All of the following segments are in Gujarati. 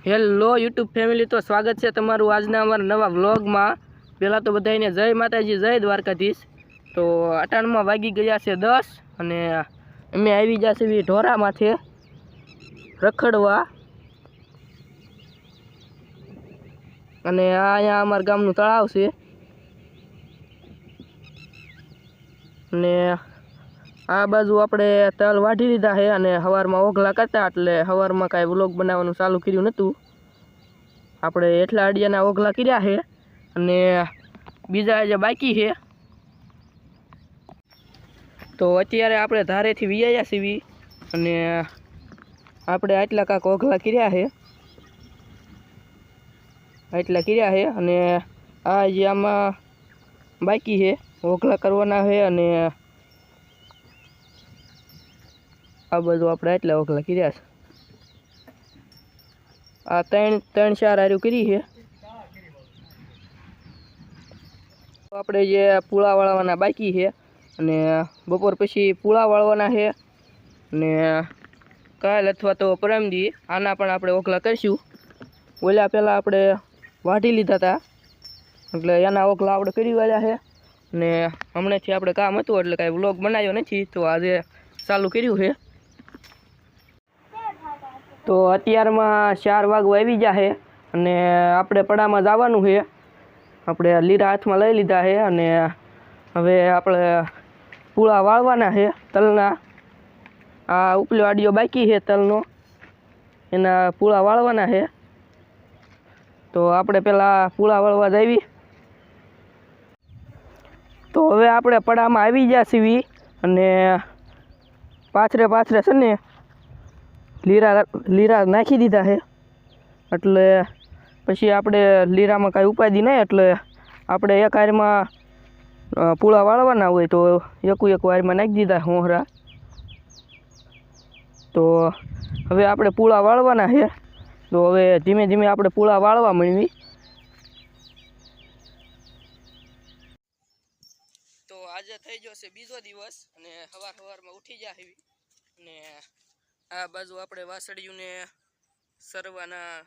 હેલો યુટ્યુબ ફેમિલી, તો સ્વાગત છે તમારું આજના અમારા નવા વ્લોગમાં। પહેલાં તો બધાને જય માતાજી, જય દ્વારકાધીશ। તો અટાણમાં વાગી ગયા છે 10 અને અમે આવી ગયા છીએ ઢોરામાંથી રખડવા। અને આ અહીંયા અમારા ગામનું તળાવ છે અને આ બાજુ આપણે તલ વાઢી લીધા છે અને સવારમાં ઓઘલા કરતા, એટલે સવારમાં કાંઈ વ્લોગ બનાવવાનું ચાલુ કર્યું નહોતું। આપણે એટલા અડિયાના ઓઘલા કર્યા છે અને બીજા જે બાકી છે। તો અત્યારે આપણે ધારેથી વિયાયા છીએ અને આપણે આટલા કાંક ઓઘલા કર્યા છે, અને આ જે આમાં બાકી છે ઓઘલા કરવાના છે અને આ બધું આપણે આટલા ઓઘલા કર્યા છે। આ ત્રણ ચાર હાર્યું કરી છે। આપણે જે પૂળા વાળવાના બાકી છે અને બપોર પછી પૂળા વાળવાના છે અને કાલ અથવા તો પરમદી આના પણ આપણે ઓઘલા કરીશું। ઓલા પહેલાં આપણે વાઢી લીધા હતા એટલે એના ઓઘલા આપણે કરી વાળ્યા છે અને હમણાંથી આપણે કામ હતું એટલે કાંઈ વ્લોગ બનાવ્યો નથી, તો આજે ચાલુ કર્યું છે। તો અત્યારમાં 4 વાગવા આવી ગયા છે અને આપણે પડામાં જવાનું છે। આપણે લીરા હાથમાં લઈ લીધા છે અને હવે આપણે પૂળા વાળવાના છે તલના। આ ઉપલો આડિયો બાકી છે તલનો, એના પૂળા વાળવાના છે। તો આપણે પહેલાં પૂળા વાળવા જાવી। તો હવે આપણે પડામાં આવી ગયા છીએ અને પાથરે છે ને લીરા નાખી દીધા છે, એટલે પછી આપણે લીરામાં કાંઈ ઉપાધિ નહીં, એટલે આપણે એક વારમાં પૂળા વાળવાના હોય તો એક વારમાં નાખી દીધા હોહરા। તો હવે આપણે પૂળા વાળવાના છે, તો હવે ધીમે ધીમે આપણે પૂળા વાળવા માંડવી। તો આજે થઈ ગયો છે બીજો દિવસ અને સવારમાં ઉઠી ગયા છે અને આ બાજુ આપણે વાસળીઓને સરવાના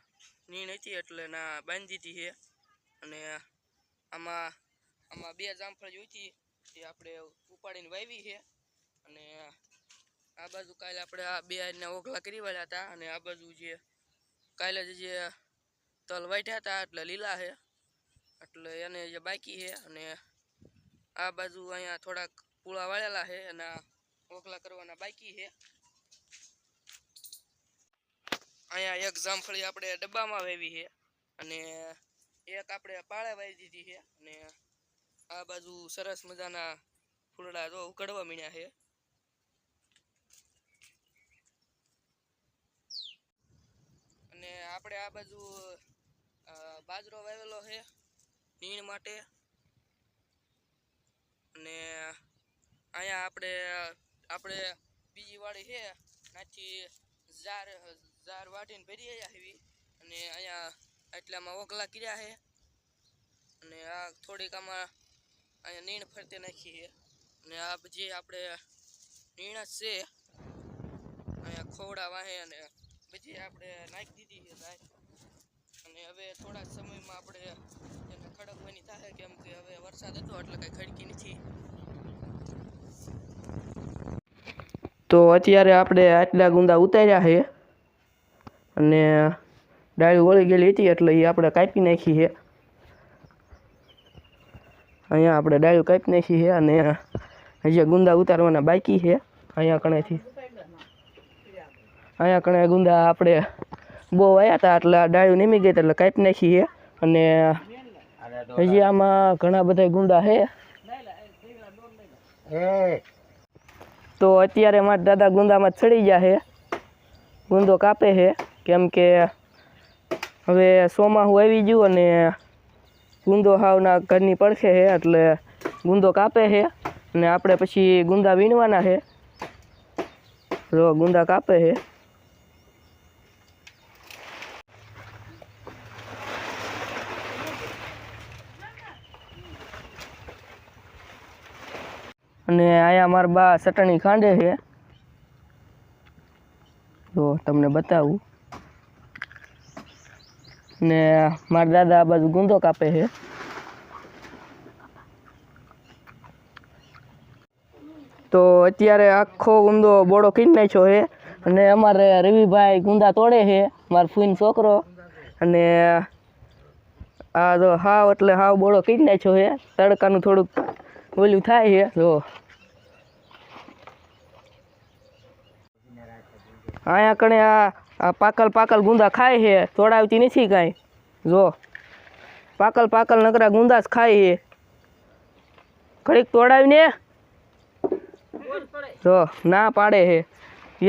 નીણ હતી એટલે ના બાંધી દીધી છે અને આમાં 2 જામફળી હતી તે આપણે ઉપાડીને વાવી છે અને આ બાજુ કાલે આપણે આ 2 હારના ઓઘલા કરી વાળ્યા હતા અને આ બાજુ જે કાલે જે તલ વાઢ્યા હતા એટલે લીલા છે, એટલે એને જે બાકી છે અને આ બાજુ અહીંયા થોડાક પૂળા વાળેલા છે અને ઓઘલા કરવાના બાકી છે। અહીંયા એક જામફળી આપણે ડબ્બામાં વાવી છે અને એક આપણે પાળે વાવી દીધી છે અને આ બાજુ સરસ મજાના ફૂલડા જો ઉકળવા મીણ્યા છે। અને આપણે આ બાજુ બાજરો વાવેલો છે નીણ માટે અને અહીંયા આપણે બીજી વાડી છે નાથી जार વાટીને ભરી આવી અને અહીંયા આટલામાં ઓઘલા કર્યા છે અને આ થોડીક આમાં અહીંયા નીણ ફરતે નાખી છે અને આ બધી આપણે નીણ જ છે, અહીંયા ખોવડા વાહે અને બધી આપણે નાખી દીધી છે અને હવે થોડા સમયમાં આપણે એને ખડકવાની થાય, કેમ કે હવે વરસાદ હતો એટલે કંઈ ખડકી નથી। તો અત્યારે આપણે આટલા ગુંદા ઉતાર્યા છે અને ડાળી વળી ગયેલી હતી એટલે એ આપણે કાપી નાખી છે। અહીંયા આપણે ડાળીઓ કાપી નાખી છે અને હજી ગુંદા ઉતારવાના બાકી છે। અહીંયા કણે ગુંદા આપણે બહુ આવ્યા હતા એટલે ડાળીઓ નીમી ગઈ એટલે કાપી નાખી છે અને હજી આમાં ઘણા બધા ગુંદા છે। તો અત્યારે મારા દાદા ગુંદામાં ચડી ગયા છે, ગુંદો કાપે છે, કેમ કે હવે ચોમાસું આવી ગયું અને ગુંદો હાવના ઘરની પડખે છે એટલે ગુંદો કાપે છે અને આપણે પછી ગુંદા વીણવાના છે। જો ગુંદા કાપે છે અને અહીંયા મારા બા ચટણી ખાંડે છે, જો તમને બતાવું। ને મારા દાદા આ બાજુ ગુંદો કાપે છે. તો અત્યારે આખો ગુંદો બોળો કરી નાખ્યો છે અને અમારે રવિભાઈ ગુંદા તોડે છે, મારો ફૂઈનો છોકરો. અને આ જો હાવ એટલે હાવ બોળો કરી નાખ્યો છે. તડકાનું થોડુંક ઓલું થાય છે. જો અહીંયા કણે આ પાકલ ગુંદા ખાય છે, તોડાવતી નથી કાંઈ. જો પાકલ નકરા ગુંદા જ ખાય છે. ઘડીક તોડાવીને જો ના પાડે છે.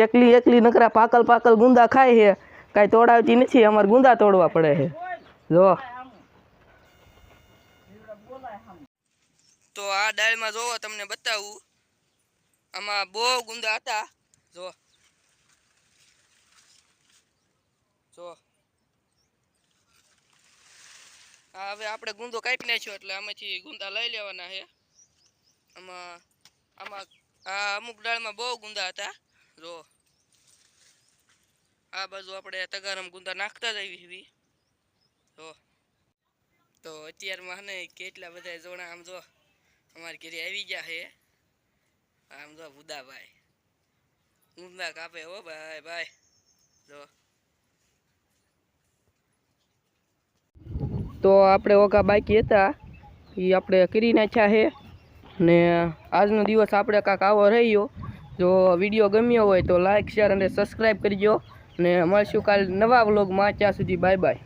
એકલી નકરા પાકલ ગુંદા ખાય છે, કાંઈ તોડાવતી નથી. અમારે ગુંદા તોડવા પડે છે. જો તો આ ડાળમાં જોવો તમને બતાવું, આમાં બહુ ગુંદા હતા. જો હા, હવે આપણે ગુંદો કાપી નાખ્યો એટલે આમાંથી ગુંદા લઈ લેવાના છે. આમાં આ અમુક ડાળમાં બહુ ગુંદા હતા. જો આ બાજુ આપણે તગારામાં ગુંદા નાખતા જ આવી. જો તો અત્યારમાં ને કેટલા બધા જોણા આમ જો અમારી ઘરે આવી ગયા છે. આમ જો ભૂદાભાઈ ગુંદા કાપે હો ભાઈ. જો તો આપણે ઓકા બાકી હતા એ આપણે કરી નાખ્યા છે. ને આજનો દિવસ આપણે કાંક આવો રહ્યો. જો વિડીયો ગમ્યો હોય તો લાઈક, શેર અને સબસ્ક્રાઈબ કરજો. ને મળશું કાલે નવા વ્લોગમાં. ત્યાં સુધી બાય બાય.